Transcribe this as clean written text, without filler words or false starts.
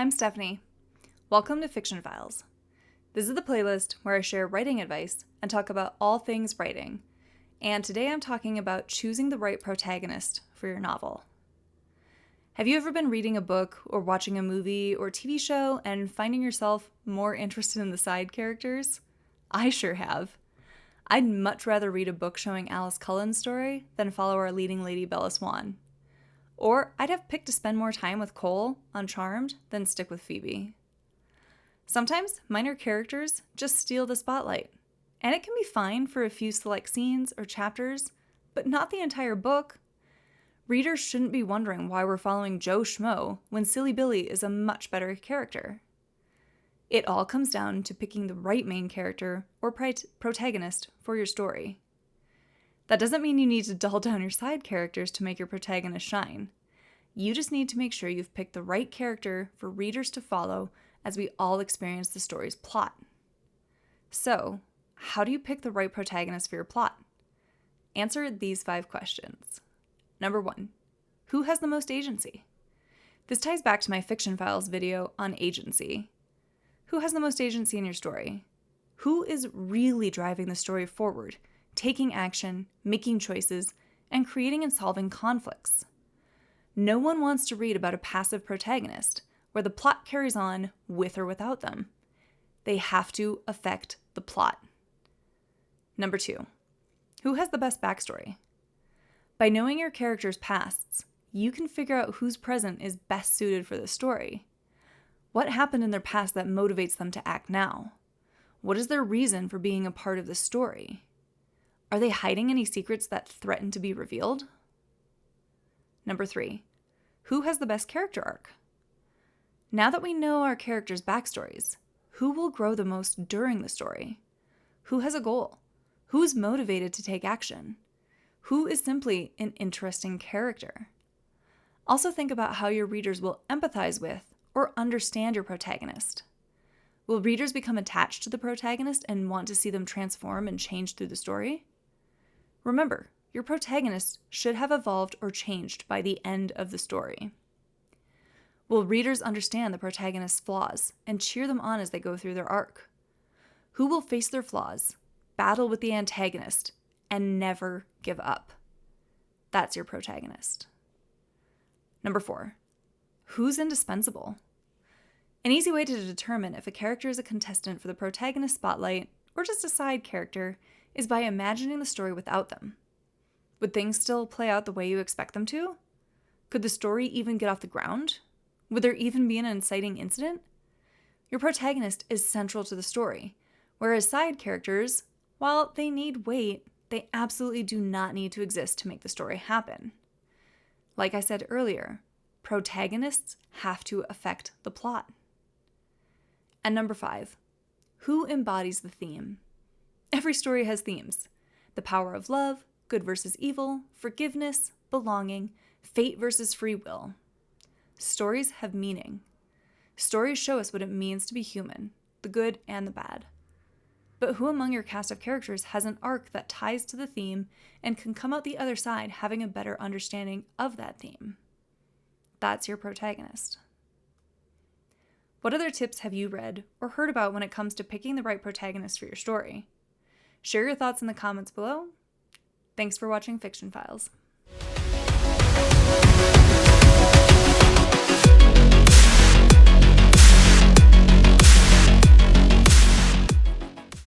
I'm Stephanie. Welcome to Fiction Files. This is the playlist where I share writing advice and talk about all things writing. And today I'm talking about choosing the right protagonist for your novel. Have you ever been reading a book or watching a movie or TV show and finding yourself more interested in the side characters? I sure have. I'd much rather read a book showing Alice Cullen's story than follow our leading lady Bella Swan. Or I'd have picked to spend more time with Cole on Charmed than stick with Phoebe. Sometimes minor characters just steal the spotlight, and it can be fine for a few select scenes or chapters, but not the entire book. Readers shouldn't be wondering why we're following Joe Schmo when Silly Billy is a much better character. It all comes down to picking the right main character or protagonist for your story. That doesn't mean you need to dull down your side characters to make your protagonist shine. You just need to make sure you've picked the right character for readers to follow as we all experience the story's plot. So, how do you pick the right protagonist for your plot? Answer these 5 questions. Number 1, who has the most agency? This ties back to my Fiction Files video on agency. Who has the most agency in your story? Who is really driving the story forward, taking action, making choices, and creating and solving conflicts? No one wants to read about a passive protagonist, where the plot carries on with or without them. They have to affect the plot. Number 2, who has the best backstory? By knowing your character's pasts, you can figure out whose present is best suited for the story. What happened in their past that motivates them to act now? What is their reason for being a part of the story? Are they hiding any secrets that threaten to be revealed? Number 3, who has the best character arc? Now that we know our characters' backstories, who will grow the most during the story? Who has a goal? Who is motivated to take action? Who is simply an interesting character? Also think about how your readers will empathize with or understand your protagonist. Will readers become attached to the protagonist and want to see them transform and change through the story? Remember, your protagonist should have evolved or changed by the end of the story. Will readers understand the protagonist's flaws and cheer them on as they go through their arc? Who will face their flaws, battle with the antagonist, and never give up? That's your protagonist. Number 4, who's indispensable? An easy way to determine if a character is a contestant for the protagonist spotlight or just a side character is by imagining the story without them. Would things still play out the way you expect them to? Could the story even get off the ground? Would there even be an inciting incident? Your protagonist is central to the story, whereas side characters, while they need weight, they absolutely do not need to exist to make the story happen. Like I said earlier, protagonists have to affect the plot. And number 5, who embodies the theme? Every story has themes. The power of love, good versus evil, forgiveness, belonging, fate versus free will. Stories have meaning. Stories show us what it means to be human, the good and the bad. But who among your cast of characters has an arc that ties to the theme and can come out the other side having a better understanding of that theme? That's your protagonist. What other tips have you read or heard about when it comes to picking the right protagonist for your story? Share your thoughts in the comments below. Thanks for watching Fiction Files.